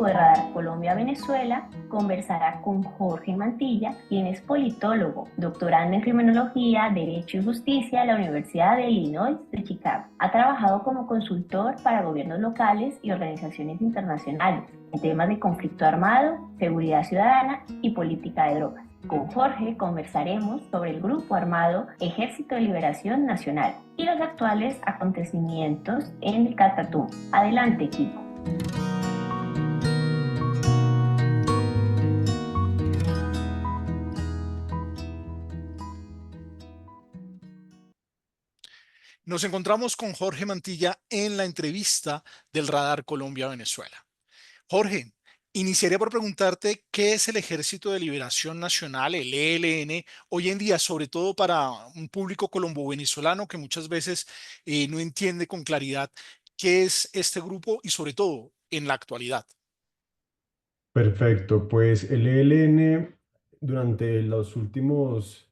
equipo de Radar Colombia Venezuela conversará con Jorge Mantilla, quien es politólogo, doctorando en Criminología, Derecho y Justicia de la Universidad de Illinois de Chicago. Ha trabajado como consultor para gobiernos locales y organizaciones internacionales en temas de conflicto armado, seguridad ciudadana y política de drogas. Con Jorge conversaremos sobre el grupo armado Ejército de Liberación Nacional y los actuales acontecimientos en el Catatumbo. Adelante, equipo. Nos encontramos con Jorge Mantilla en la entrevista del Radar Colombia-Venezuela. Jorge, iniciaría por preguntarte qué es el Ejército de Liberación Nacional, el ELN, hoy en día, sobre todo para un público colombo-venezolano que muchas veces no entiende con claridad qué es este grupo y sobre todo en la actualidad. Perfecto, pues el ELN durante los últimos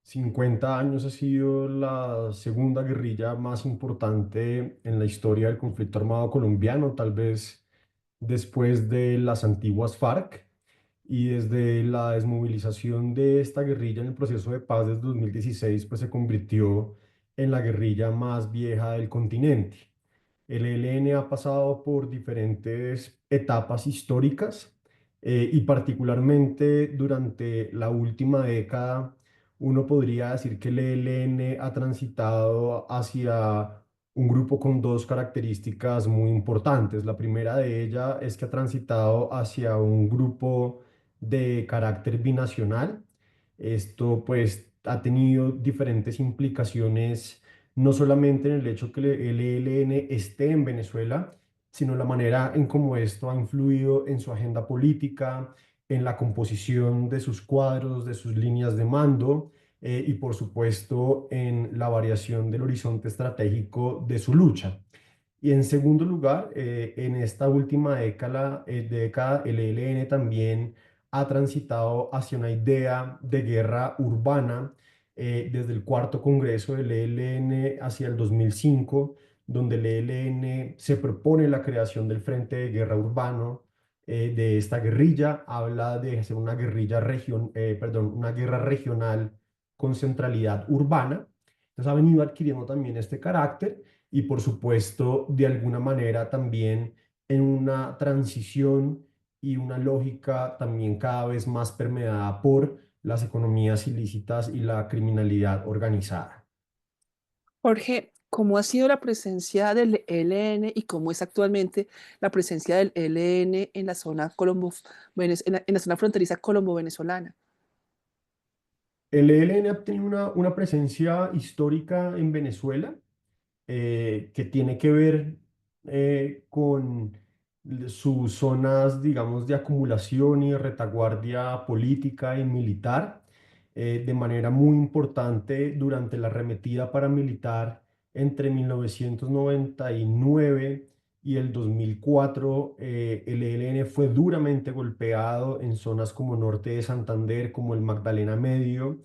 50 años ha sido la segunda guerrilla más importante en la historia del conflicto armado colombiano, tal vez después de las antiguas FARC, y desde la desmovilización de esta guerrilla en el proceso de paz desde 2016, pues se convirtió en la guerrilla más vieja del continente. El ELN ha pasado por diferentes etapas históricas y particularmente durante la última década, uno podría decir que el ELN ha transitado hacia un grupo con dos características muy importantes. La primera de ellas es que ha transitado hacia un grupo de carácter binacional. Esto pues ha tenido diferentes implicaciones no solamente en el hecho que el ELN esté en Venezuela, sino la manera en cómo esto ha influido en su agenda política, en la composición de sus cuadros, de sus líneas de mando y por supuesto en la variación del horizonte estratégico de su lucha. Y en segundo lugar, en esta última década, el ELN también ha transitado hacia una idea de guerra urbana desde el cuarto congreso del ELN hacia el 2005, donde el ELN se propone la creación del Frente de Guerra Urbano de esta guerrilla, habla de hacer una guerra regional con centralidad urbana. Entonces ha venido adquiriendo también este carácter y por supuesto de alguna manera también en una transición y una lógica también cada vez más permeada por las economías ilícitas y la criminalidad organizada. Jorge, ¿cómo ha sido la presencia del ELN y cómo es actualmente la presencia del ELN en la zona en la zona fronteriza colombo-venezolana? El ELN ha tenido una presencia histórica en Venezuela que tiene que ver con sus zonas, digamos, de acumulación y de retaguardia política y militar, de manera muy importante durante la arremetida paramilitar entre 1999 y el 2004. El ELN fue duramente golpeado en zonas como norte de Santander, como el Magdalena Medio.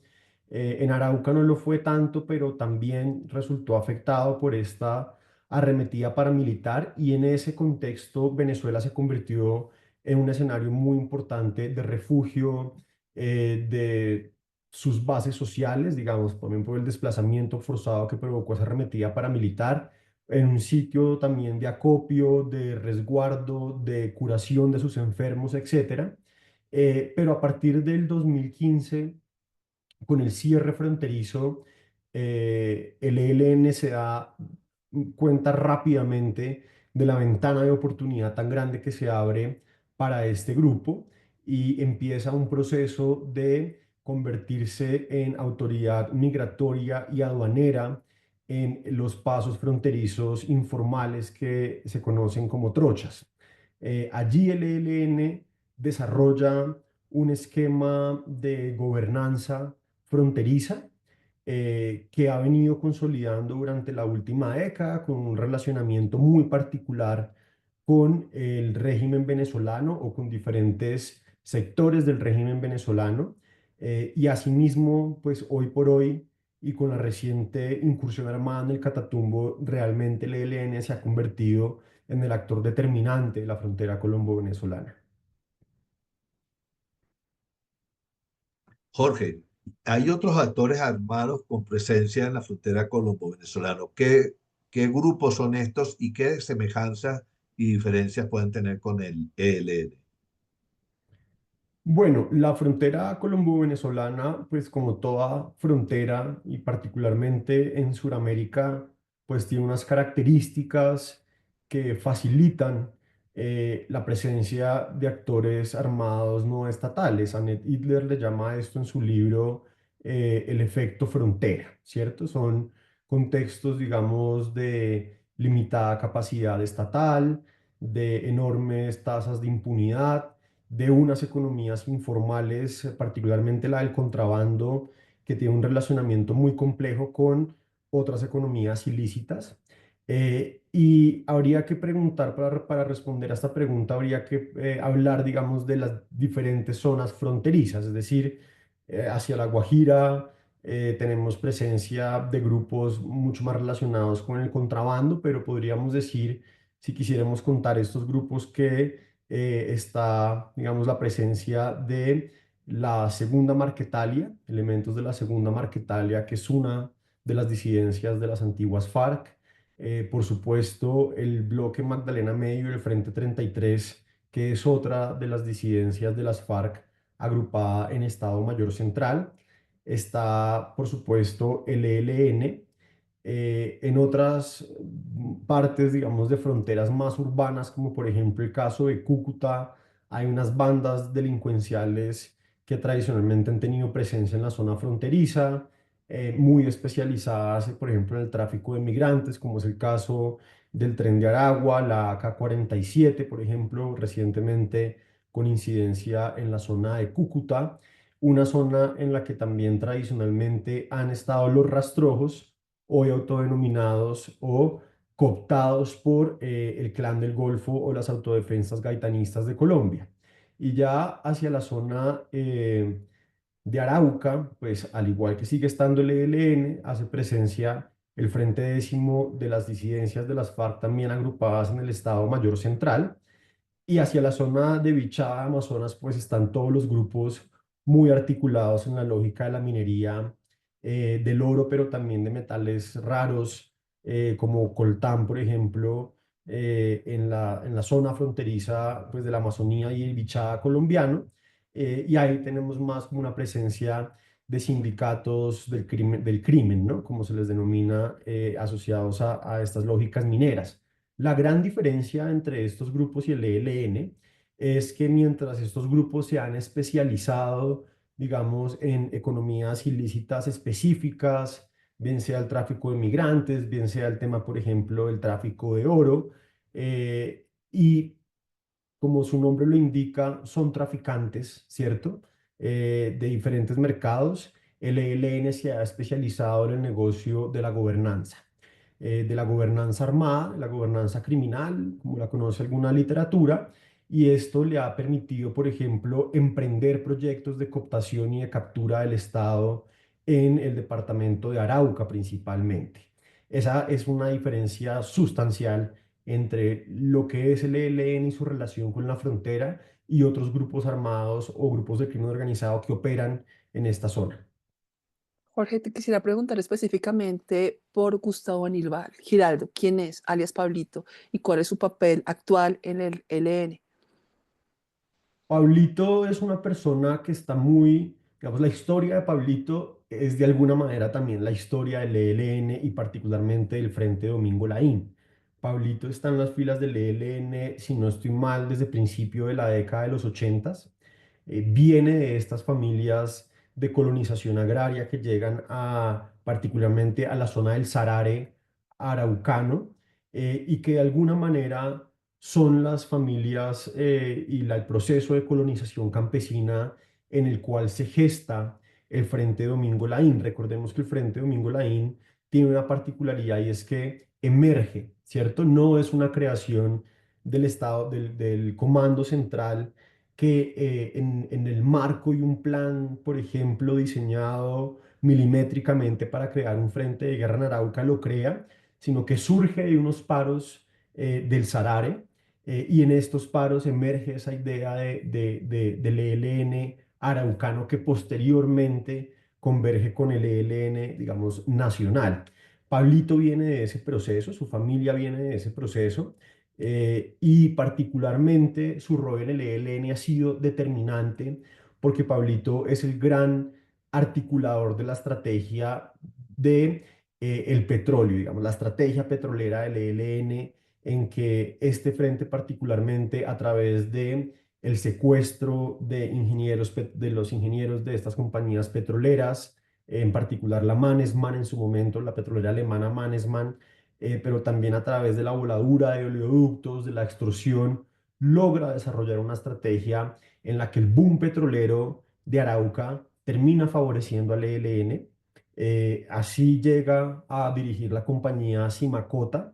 En Arauca no lo fue tanto, pero también resultó afectado por esta arremetida paramilitar y en ese contexto Venezuela se convirtió en un escenario muy importante de refugio de sus bases sociales, digamos, también por el desplazamiento forzado que provocó esa arremetida paramilitar, en un sitio también de acopio, de resguardo, de curación de sus enfermos, etcétera. Pero a partir del 2015 con el cierre fronterizo, el ELN se da cuenta rápidamente de la ventana de oportunidad tan grande que se abre para este grupo y empieza un proceso de convertirse en autoridad migratoria y aduanera en los pasos fronterizos informales que se conocen como trochas. Allí el ELN desarrolla un esquema de gobernanza fronteriza que ha venido consolidando durante la última década con un relacionamiento muy particular con el régimen venezolano o con diferentes sectores del régimen venezolano. Y asimismo, pues hoy por hoy y con la reciente incursión armada en el Catatumbo, realmente el ELN se ha convertido en el actor determinante de la frontera colombo-venezolana. Jorge, hay otros actores armados con presencia en la frontera colombo-venezolana. ¿Qué grupos son estos y qué semejanzas y diferencias pueden tener con el ELN? Bueno, la frontera colombo-venezolana, pues como toda frontera y particularmente en Sudamérica, pues tiene unas características que facilitan la presencia de actores armados no estatales. Annette Hitler le llama a esto en su libro el efecto frontera, ¿cierto? Son contextos, digamos, de limitada capacidad estatal, de enormes tasas de impunidad, de unas economías informales, particularmente la del contrabando, que tiene un relacionamiento muy complejo con otras economías ilícitas. Y habría que preguntar, para responder a esta pregunta, habría que hablar, digamos, de las diferentes zonas fronterizas, es decir, hacia La Guajira tenemos presencia de grupos mucho más relacionados con el contrabando, pero podríamos decir, si quisiéramos contar estos grupos, que está, digamos, la presencia de la Segunda Marquetalia, elementos de la Segunda Marquetalia, que es una de las disidencias de las antiguas FARC. Por supuesto, el bloque Magdalena Medio y el Frente 33, que es otra de las disidencias de las FARC agrupada en Estado Mayor Central. Está, por supuesto, el ELN. En otras partes, digamos, de fronteras más urbanas, como por ejemplo el caso de Cúcuta, hay unas bandas delincuenciales que tradicionalmente han tenido presencia en la zona fronteriza, muy especializadas, por ejemplo, en el tráfico de migrantes, como es el caso del Tren de Aragua, la AK-47, por ejemplo, recientemente con incidencia en la zona de Cúcuta, una zona en la que también tradicionalmente han estado los rastrojos, hoy autodenominados o cooptados por el Clan del Golfo o las autodefensas gaitanistas de Colombia. Y ya hacia la zona de Arauca, pues al igual que sigue estando el ELN, hace presencia el Frente Décimo de las disidencias de las FARC, también agrupadas en el Estado Mayor Central. Y hacia la zona de Bichada, Amazonas, pues están todos los grupos muy articulados en la lógica de la minería del oro, pero también de metales raros, como coltán, por ejemplo, en la zona fronteriza, pues, de la Amazonía y el Bichada colombiano. Y ahí tenemos más como una presencia de sindicatos del crimen, ¿no? Como se les denomina, asociados a estas lógicas mineras. La gran diferencia entre estos grupos y el ELN es que mientras estos grupos se han especializado, digamos, en economías ilícitas específicas, bien sea el tráfico de migrantes, bien sea el tema, por ejemplo, el tráfico de oro, y como su nombre lo indica, son traficantes, ¿cierto? De diferentes mercados. El ELN se ha especializado en el negocio de la gobernanza armada, de la gobernanza criminal, como la conoce alguna literatura, y esto le ha permitido, por ejemplo, emprender proyectos de cooptación y de captura del Estado en el departamento de Arauca principalmente. Esa es una diferencia sustancial entre lo que es el ELN y su relación con la frontera y otros grupos armados o grupos de crimen organizado que operan en esta zona. Jorge, te quisiera preguntar específicamente por Gustavo Aníbal Giraldo, quién es, alias Pablito, y cuál es su papel actual en el ELN. Pablito es una persona que está muy, digamos, la historia de Pablito es de alguna manera también la historia del ELN y particularmente del Frente Domingo Laín. Pablito está en las filas del ELN, si no estoy mal, desde principio de la década de los 80. Viene de estas familias de colonización agraria que llegan particularmente a la zona del Sarare araucano, y que de alguna manera son las familias el proceso de colonización campesina en el cual se gesta el Frente Domingo Laín. Recordemos que el Frente Domingo Laín tiene una particularidad, y es que emerge, ¿cierto? No es una creación del Estado, del Comando Central, que en el marco y un plan, por ejemplo, diseñado milimétricamente para crear un frente de guerra en Arauca lo crea, sino que surge de unos paros del Sarare. Y en estos paros emerge esa idea del ELN araucano que posteriormente converge con el ELN, digamos, nacional. Pablito viene de ese proceso, su familia viene de ese proceso, y particularmente su rol en el ELN ha sido determinante porque Pablito es el gran articulador de la estrategia de el petróleo, digamos, la estrategia petrolera del ELN, en que este frente particularmente a través de el secuestro de ingenieros, de los ingenieros de estas compañías petroleras, en particular la Mannesmann en su momento, la petrolera alemana Mannesmann, pero también a través de la voladura de oleoductos, de la extrusión, logra desarrollar una estrategia en la que el boom petrolero de Arauca termina favoreciendo al ELN. Así llega a dirigir la compañía Simacota.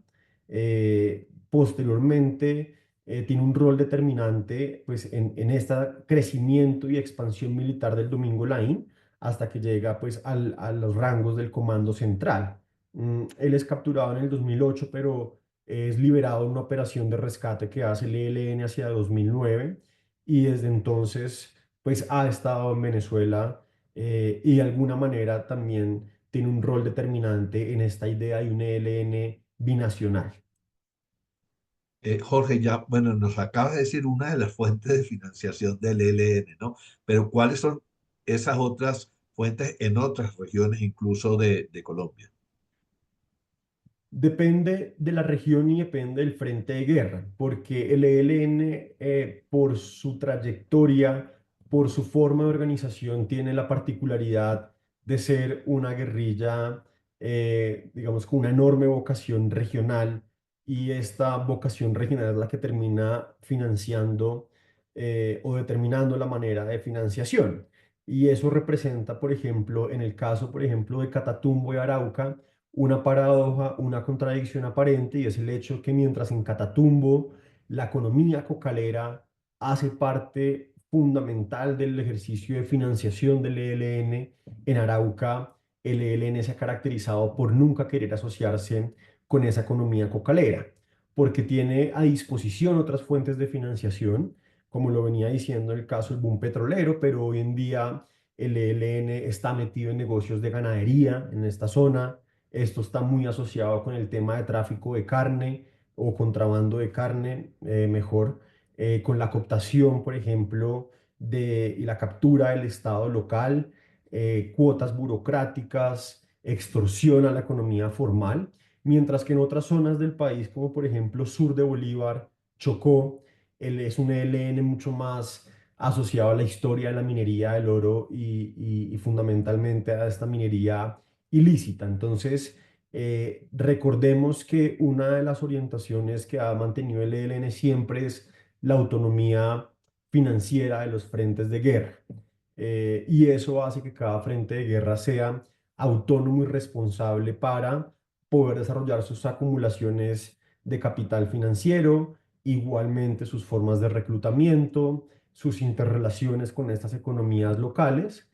Posteriormente tiene un rol determinante pues, en este crecimiento y expansión militar del Domingo Laín hasta que llega pues, a los rangos del Comando Central. Él es capturado en el 2008, pero es liberado en una operación de rescate que hace el ELN hacia 2009 y desde entonces pues ha estado en Venezuela y de alguna manera también tiene un rol determinante en esta idea de un ELN binacional. Jorge, ya, bueno, nos acabas de decir una de las fuentes de financiación del ELN, ¿no? Pero ¿cuáles son esas otras fuentes en otras regiones, incluso de Colombia? Depende de la región y depende del frente de guerra, porque el ELN, por su trayectoria, por su forma de organización, tiene la particularidad de ser una guerrilla, digamos, con una enorme vocación regional, y esta vocación regional es la que termina financiando o determinando la manera de financiación. Y eso representa, por ejemplo, en el caso, por ejemplo, de Catatumbo y Arauca, una paradoja, una contradicción aparente, y es el hecho que mientras en Catatumbo la economía cocalera hace parte fundamental del ejercicio de financiación del ELN, en Arauca el ELN se ha caracterizado por nunca querer asociarse con esa economía cocalera, porque tiene a disposición otras fuentes de financiación, como lo venía diciendo en el caso del boom petrolero, pero hoy en día el ELN está metido en negocios de ganadería en esta zona. Esto está muy asociado con el tema de tráfico de carne o contrabando de carne, mejor, con la cooptación, por ejemplo, y la captura del Estado local, cuotas burocráticas, extorsión a la economía formal, mientras que en otras zonas del país, como por ejemplo sur de Bolívar, Chocó, es un ELN mucho más asociado a la historia de la minería del oro y fundamentalmente a esta minería ilícita. Entonces, recordemos que una de las orientaciones que ha mantenido el ELN siempre es la autonomía financiera de los frentes de guerra. Y eso hace que cada frente de guerra sea autónomo y responsable para poder desarrollar sus acumulaciones de capital financiero, igualmente sus formas de reclutamiento, sus interrelaciones con estas economías locales,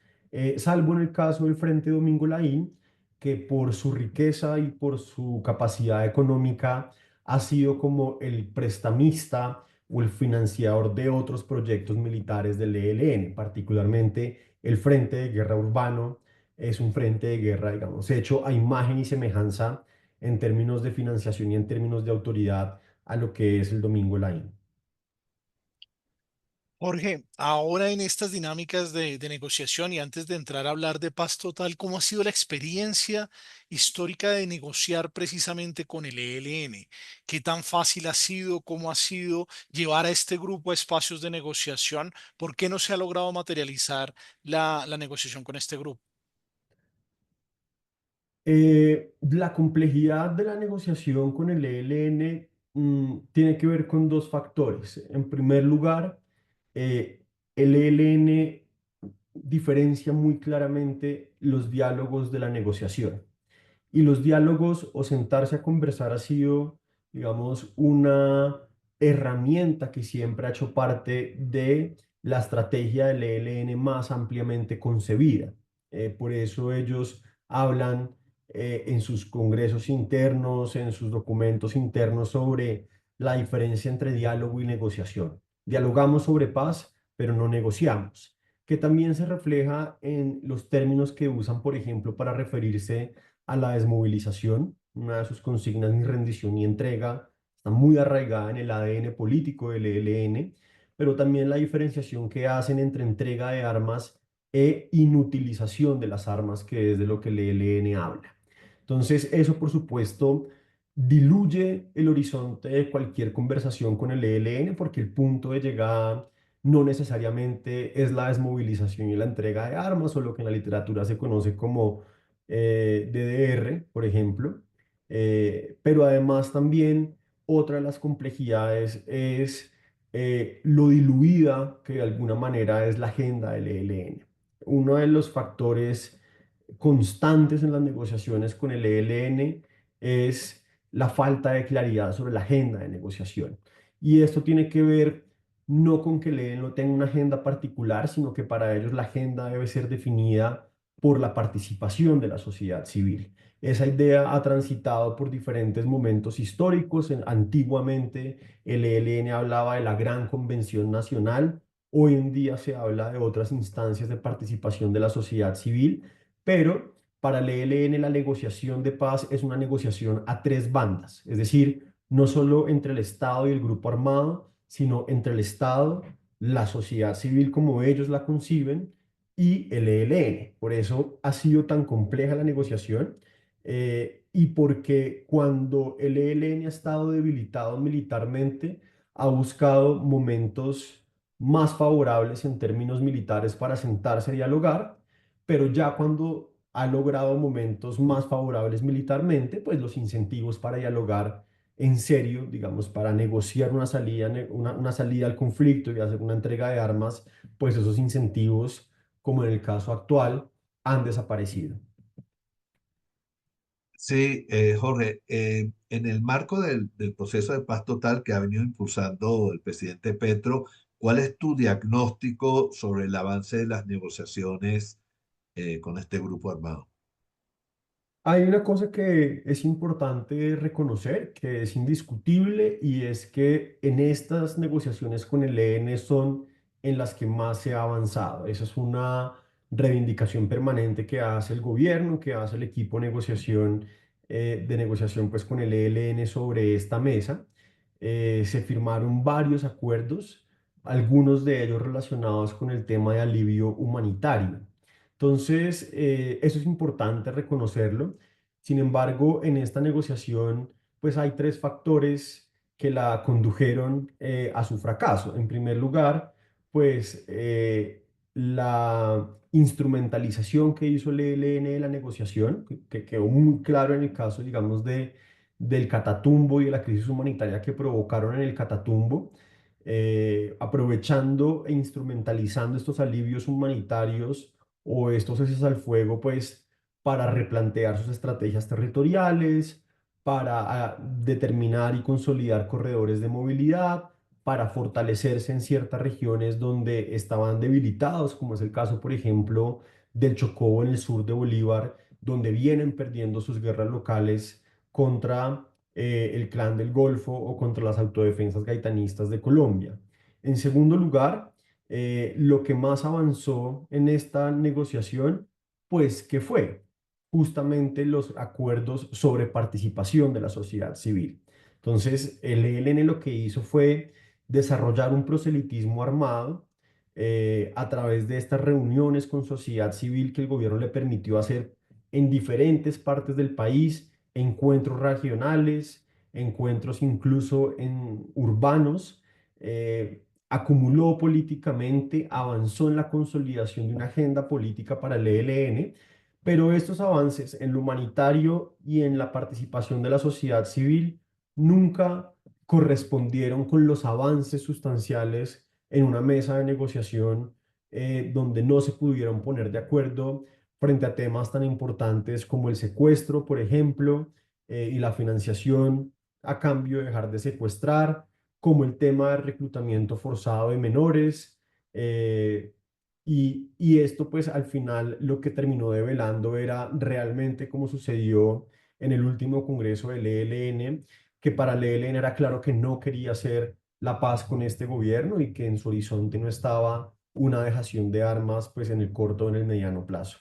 salvo en el caso del Frente Domingo Laín, que por su riqueza y por su capacidad económica ha sido como el prestamista o el financiador de otros proyectos militares del ELN, particularmente el Frente de Guerra Urbano es un frente de guerra, digamos, hecho a imagen y semejanza en términos de financiación y en términos de autoridad a lo que es el Domingo Laín. Jorge, ahora en estas dinámicas de negociación y antes de entrar a hablar de paz total, ¿cómo ha sido la experiencia histórica de negociar precisamente con el ELN? ¿Qué tan fácil ha sido? ¿Cómo ha sido llevar a este grupo a espacios de negociación? ¿Por qué no se ha logrado materializar la negociación con este grupo? La complejidad de la negociación con el ELN tiene que ver con dos factores. En primer lugar, el ELN diferencia muy claramente los diálogos de la negociación. Y los diálogos o sentarse a conversar ha sido, digamos, una herramienta que siempre ha hecho parte de la estrategia del ELN más ampliamente concebida. Por eso ellos hablan en sus congresos internos, en sus documentos internos sobre la diferencia entre diálogo y negociación. Dialogamos sobre paz, pero no negociamos, que también se refleja en los términos que usan, por ejemplo, para referirse a la desmovilización. Una de sus consignas, ni rendición ni entrega, está muy arraigada en el ADN político del ELN, pero también la diferenciación que hacen entre entrega de armas e inutilización de las armas, que es de lo que el ELN habla. Entonces, eso, por supuesto, diluye el horizonte de cualquier conversación con el ELN, porque el punto de llegada no necesariamente es la desmovilización y la entrega de armas, o lo que en la literatura se conoce como DDR, por ejemplo. Pero además también otra de las complejidades es lo diluida que de alguna manera es la agenda del ELN. Uno de los factores constantes en las negociaciones con el ELN es la falta de claridad sobre la agenda de negociación. Y esto tiene que ver no con que el ELN no tenga una agenda particular, sino que para ellos la agenda debe ser definida por la participación de la sociedad civil. Esa idea ha transitado por diferentes momentos históricos. Antiguamente el ELN hablaba de la Gran Convención Nacional. Hoy en día se habla de otras instancias de participación de la sociedad civil, pero para el ELN la negociación de paz es una negociación a tres bandas, es decir, no solo entre el Estado y el grupo armado, sino entre el Estado, la sociedad civil como ellos la conciben y el ELN. Por eso ha sido tan compleja la negociación, y porque cuando el ELN ha estado debilitado militarmente, ha buscado momentos más favorables en términos militares para sentarse a dialogar, pero ya cuando ha logrado momentos más favorables militarmente, pues los incentivos para dialogar en serio, digamos, para negociar una salida, una salida al conflicto y hacer una entrega de armas, pues esos incentivos, como en el caso actual, han desaparecido. Sí, Jorge, en el marco del proceso de paz total que ha venido impulsando el presidente Petro, ¿cuál es tu diagnóstico sobre el avance de las negociaciones con este grupo armado? Hay una cosa que es importante reconocer, que es indiscutible, y es que en estas negociaciones con el EN son en las que más se ha avanzado. Esa es una reivindicación permanente que hace el gobierno, que hace el equipo de negociación pues, con el ELN sobre esta mesa. Se firmaron varios acuerdos, algunos de ellos relacionados con el tema de alivio humanitario. Entonces, eso es importante reconocerlo. Sin embargo, en esta negociación, pues hay tres factores que la condujeron a su fracaso. En primer lugar, pues la instrumentalización que hizo el ELN de la negociación, que quedó muy claro en el caso, digamos, del Catatumbo y de la crisis humanitaria que provocaron en el Catatumbo, aprovechando e instrumentalizando estos alivios humanitarios o estos ceses al fuego, pues para replantear sus estrategias territoriales, para determinar y consolidar corredores de movilidad, para fortalecerse en ciertas regiones donde estaban debilitados, como es el caso, por ejemplo, del Chocó en el sur de Bolívar, donde vienen perdiendo sus guerras locales contra el Clan del Golfo o contra las autodefensas gaitanistas de Colombia. En segundo lugar, lo que más avanzó en esta negociación, pues, ¿qué fue? Justamente los acuerdos sobre participación de la sociedad civil. Entonces, el ELN lo que hizo fue desarrollar un proselitismo armado a través de estas reuniones con sociedad civil que el gobierno le permitió hacer en diferentes partes del país, encuentros regionales, encuentros incluso en urbanos. Acumuló políticamente, avanzó en la consolidación de una agenda política para el ELN, pero estos avances en lo humanitario y en la participación de la sociedad civil nunca correspondieron con los avances sustanciales en una mesa de negociación, donde no se pudieron poner de acuerdo frente a temas tan importantes como el secuestro, por ejemplo, y la financiación a cambio de dejar de secuestrar, como el tema del reclutamiento forzado de menores. Y esto pues al final lo que terminó develando era realmente, como sucedió en el último congreso del ELN, que para el ELN era claro que no quería hacer la paz con este gobierno y que en su horizonte no estaba una dejación de armas pues en el corto o en el mediano plazo.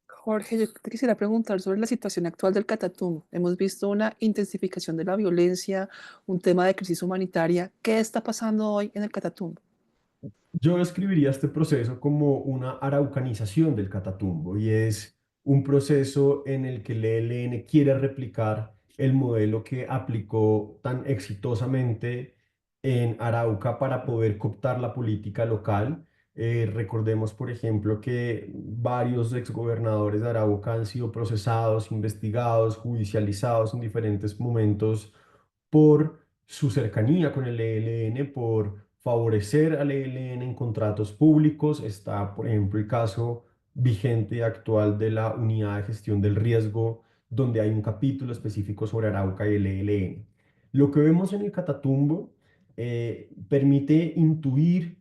Jorge, yo te quisiera preguntar sobre la situación actual del Catatumbo. Hemos visto una intensificación de la violencia, un tema de crisis humanitaria. ¿Qué está pasando hoy en el Catatumbo? Yo describiría este proceso como una araucanización del Catatumbo y es un proceso en el que el ELN quiere replicar el modelo que aplicó tan exitosamente en Arauca para poder cooptar la política local. Recordemos, por ejemplo, que varios exgobernadores de Arauca han sido procesados, investigados, judicializados en diferentes momentos por su cercanía con el ELN, por favorecer al ELN en contratos públicos. Está, por ejemplo, el caso vigente actual de la Unidad de Gestión del Riesgo, donde hay un capítulo específico sobre Arauca y el ELN. Lo que vemos en el Catatumbo permite intuir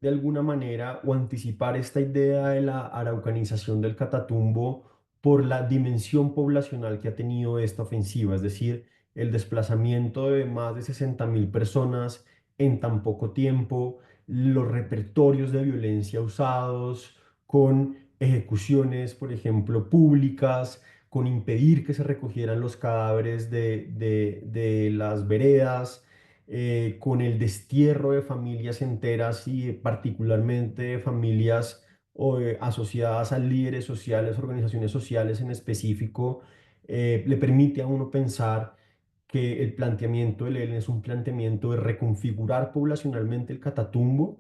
de alguna manera o anticipar esta idea de la araucanización del Catatumbo por la dimensión poblacional que ha tenido esta ofensiva, es decir, el desplazamiento de más de 60.000 personas en tan poco tiempo, los repertorios de violencia usados con ejecuciones, por ejemplo, públicas, con impedir que se recogieran los cadáveres de las veredas, con el destierro de familias enteras y particularmente de familias asociadas a líderes sociales, organizaciones sociales en específico, le permite a uno pensar que el planteamiento del ELN es un planteamiento de reconfigurar poblacionalmente el Catatumbo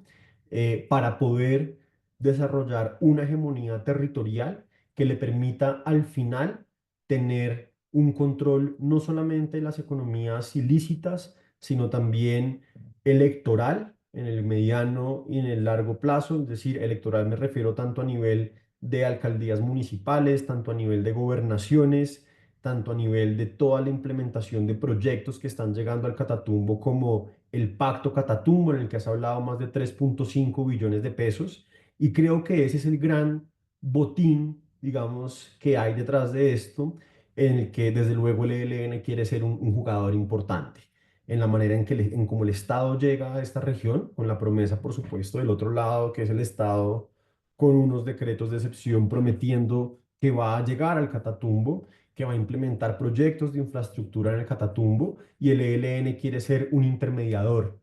para poder desarrollar una hegemonía territorial que le permita al final tener un control no solamente de las economías ilícitas, sino también electoral en el mediano y en el largo plazo. Es decir, electoral me refiero tanto a nivel de alcaldías municipales, tanto a nivel de gobernaciones, tanto a nivel de toda la implementación de proyectos que están llegando al Catatumbo, como el Pacto Catatumbo, en el que has hablado más de 3,5 billones de pesos. Y creo que ese es el gran botín, digamos, que hay detrás de esto, en el que desde luego el ELN quiere ser un jugador importante en la manera en que en cómo el Estado llega a esta región, con la promesa, por supuesto, del otro lado, que es el Estado con unos decretos de excepción prometiendo que va a llegar al Catatumbo, que va a implementar proyectos de infraestructura en el Catatumbo, y el ELN quiere ser un intermediador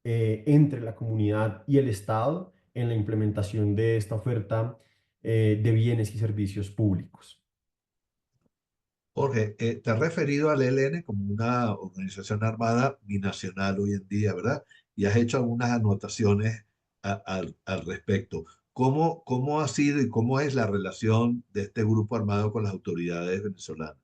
entre la comunidad y el Estado en la implementación de esta oferta de bienes y servicios públicos. Jorge, te has referido al ELN como una organización armada binacional hoy en día, ¿verdad? Y has hecho algunas anotaciones al respecto. ¿Cómo ha sido y cómo es la relación de este grupo armado con las autoridades venezolanas?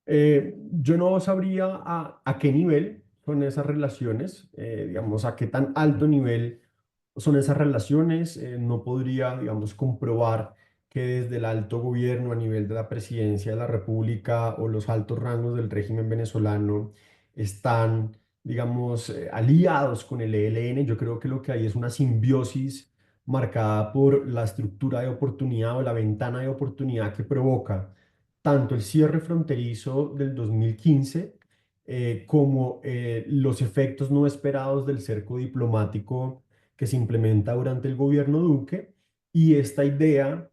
Yo no sabría a qué nivel son esas relaciones, digamos, a qué tan alto nivel son esas relaciones. No podría, digamos, comprobar que desde el alto gobierno a nivel de la presidencia de la República o los altos rangos del régimen venezolano están, digamos, aliados con el ELN. Yo creo que lo que hay es una simbiosis marcada por la estructura de oportunidad o la ventana de oportunidad que provoca tanto el cierre fronterizo del 2015 como los efectos no esperados del cerco diplomático que se implementa durante el gobierno Duque y esta idea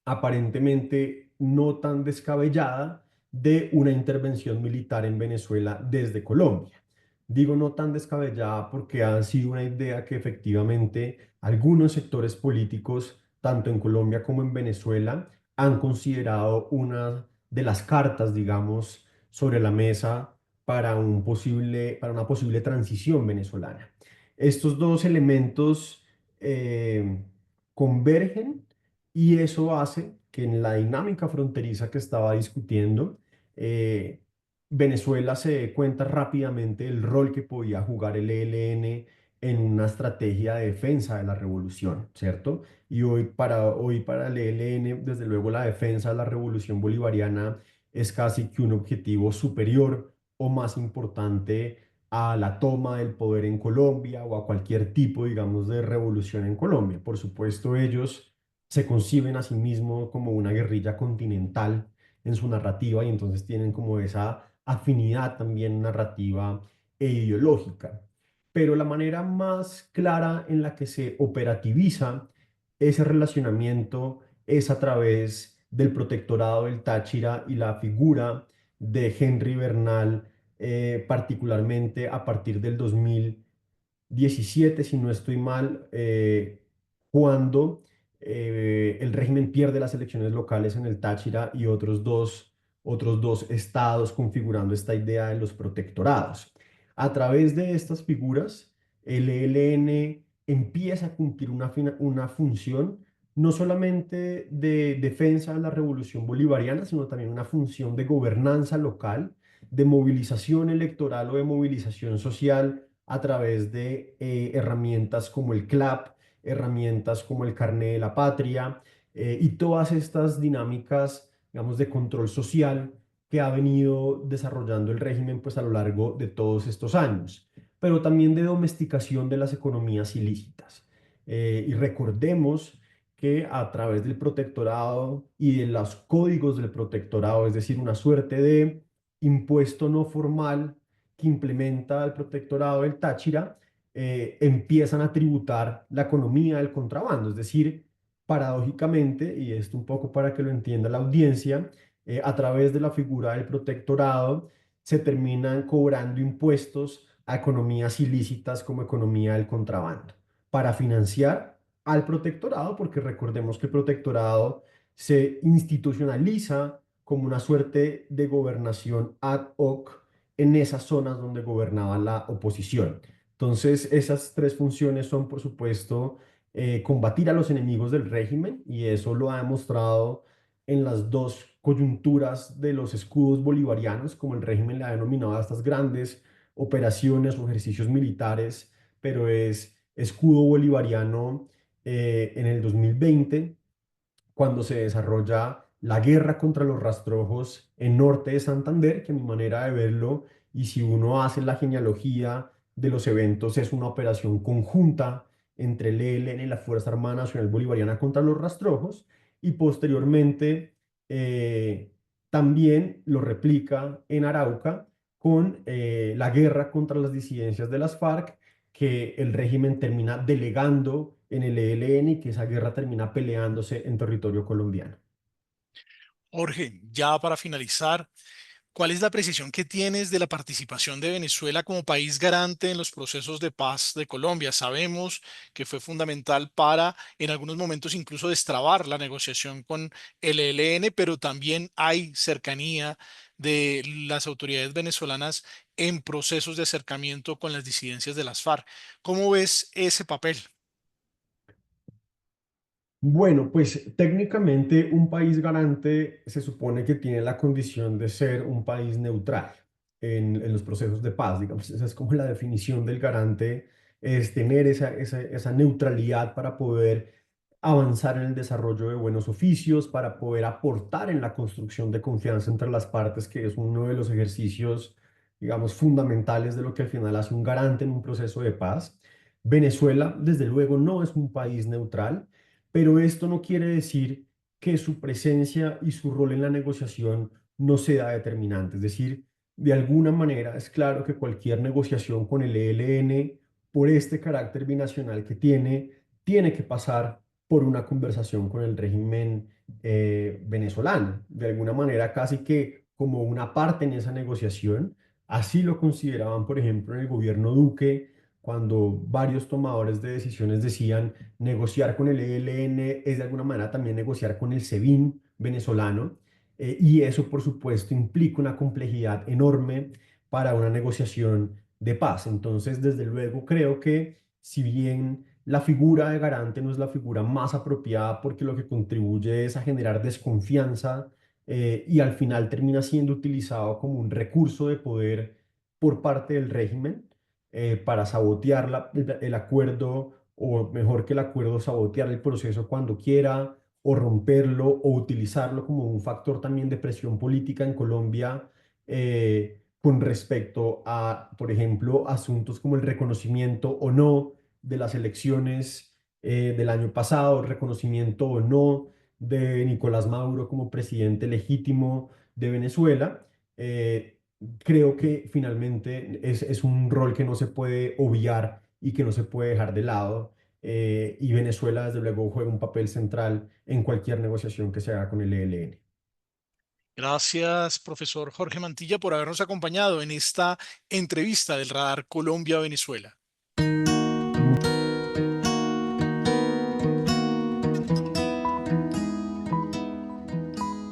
aparentemente no tan descabellada de una intervención militar en Venezuela desde Colombia. Digo no tan descabellada porque ha sido una idea que efectivamente algunos sectores políticos, tanto en Colombia como en Venezuela, han considerado una de las cartas, digamos, sobre la mesa para una posible transición venezolana. Estos dos elementos convergen y eso hace que en la dinámica fronteriza que estaba discutiendo, Venezuela se dé cuenta rápidamente del rol que podía jugar el ELN en una estrategia de defensa de la revolución, ¿cierto? Y hoy para el ELN, desde luego, la defensa de la revolución bolivariana es casi que un objetivo superior o más importante a la toma del poder en Colombia o a cualquier tipo, digamos, de revolución en Colombia. Por supuesto, ellos se conciben a sí mismos como una guerrilla continental en su narrativa y entonces tienen como esa afinidad también narrativa e ideológica. Pero la manera más clara en la que se operativiza ese relacionamiento es a través del protectorado del Táchira y la figura de Henry Bernal, particularmente a partir del 2017, si no estoy mal, cuando el régimen pierde las elecciones locales en el Táchira y otros dos estados configurando esta idea de los protectorados. A través de estas figuras, el ELN empieza a cumplir una función no solamente de defensa de la revolución bolivariana, sino también una función de gobernanza local, de movilización electoral o de movilización social a través de herramientas como el CLAP, herramientas como el Carné de la Patria y todas estas dinámicas, digamos, de control social que ha venido desarrollando el régimen pues a lo largo de todos estos años, pero también de domesticación de las economías ilícitas. Y recordemos que a través del protectorado y de los códigos del protectorado, es decir, una suerte de impuesto no formal que implementa el protectorado del Táchira, empiezan a tributar la economía del contrabando, es decir, paradójicamente, y esto un poco para que lo entienda la audiencia, a través de la figura del protectorado se terminan cobrando impuestos a economías ilícitas como economía del contrabando para financiar al protectorado, porque recordemos que el protectorado se institucionaliza como una suerte de gobernación ad hoc en esas zonas donde gobernaba la oposición. Entonces, esas tres funciones son, por supuesto, combatir a los enemigos del régimen, y eso lo ha demostrado en las dos coyunturas de los escudos bolivarianos, como el régimen le ha denominado a estas grandes operaciones o ejercicios militares, pero es escudo bolivariano en el 2020 cuando se desarrolla la guerra contra los rastrojos en norte de Santander, que a mi manera de verlo, y si uno hace la genealogía de los eventos, es una operación conjunta entre el ELN y la Fuerza Armada Nacional Bolivariana contra los rastrojos, y posteriormente también lo replica en Arauca con la guerra contra las disidencias de las FARC, que el régimen termina delegando en el ELN y que esa guerra termina peleándose en territorio colombiano. Jorge, ya para finalizar, ¿cuál es la precisión que tienes de la participación de Venezuela como país garante en los procesos de paz de Colombia? Sabemos que fue fundamental para, en algunos momentos, incluso destrabar la negociación con el ELN, pero también hay cercanía de las autoridades venezolanas en procesos de acercamiento con las disidencias de las FARC. ¿Cómo ves ese papel? Bueno, pues técnicamente un país garante se supone que tiene la condición de ser un país neutral en los procesos de paz, digamos. Esa es como la definición del garante, es tener esa neutralidad para poder avanzar en el desarrollo de buenos oficios, para poder aportar en la construcción de confianza entre las partes, que es uno de los ejercicios, digamos, fundamentales de lo que al final hace un garante en un proceso de paz. Venezuela, desde luego, no es un país neutral, pero esto no quiere decir que su presencia y su rol en la negociación no sea determinante. Es decir, de alguna manera es claro que cualquier negociación con el ELN, por este carácter binacional que tiene que pasar por una conversación con el régimen venezolano. De alguna manera, casi que como una parte en esa negociación. Así lo consideraban, por ejemplo, en el gobierno Duque, cuando varios tomadores de decisiones decían negociar con el ELN es de alguna manera también negociar con el SEBIN venezolano, y eso por supuesto implica una complejidad enorme para una negociación de paz. Entonces, desde luego, creo que si bien la figura de garante no es la figura más apropiada porque lo que contribuye es a generar desconfianza y al final termina siendo utilizado como un recurso de poder por parte del régimen para sabotear el acuerdo, o mejor que el acuerdo, sabotear el proceso cuando quiera, o romperlo, o utilizarlo como un factor también de presión política en Colombia con respecto a, por ejemplo, asuntos como el reconocimiento o no de las elecciones del año pasado, reconocimiento o no de Nicolás Maduro como presidente legítimo de Venezuela. Creo que finalmente es un rol que no se puede obviar y que no se puede dejar de lado. Y Venezuela, desde luego, juega un papel central en cualquier negociación que se haga con el ELN. Gracias, profesor Jorge Mantilla, por habernos acompañado en esta entrevista del Radar Colombia-Venezuela.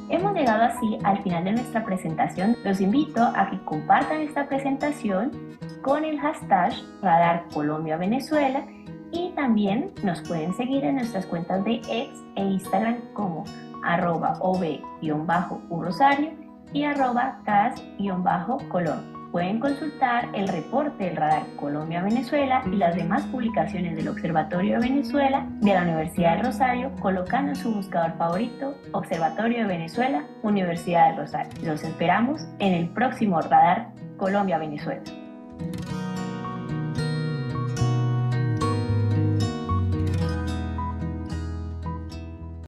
Hemos llegado así al final de nuestra presentación. Los invito a que compartan esta presentación con el hashtag Radar Colombia Venezuela y también nos pueden seguir en nuestras cuentas de X e Instagram como @ob_urosario y @cas_colón. Pueden consultar el reporte del Radar Colombia-Venezuela y las demás publicaciones del Observatorio de Venezuela de la Universidad del Rosario colocando en su buscador favorito Observatorio de Venezuela, Universidad del Rosario. Los esperamos en el próximo Radar Colombia-Venezuela.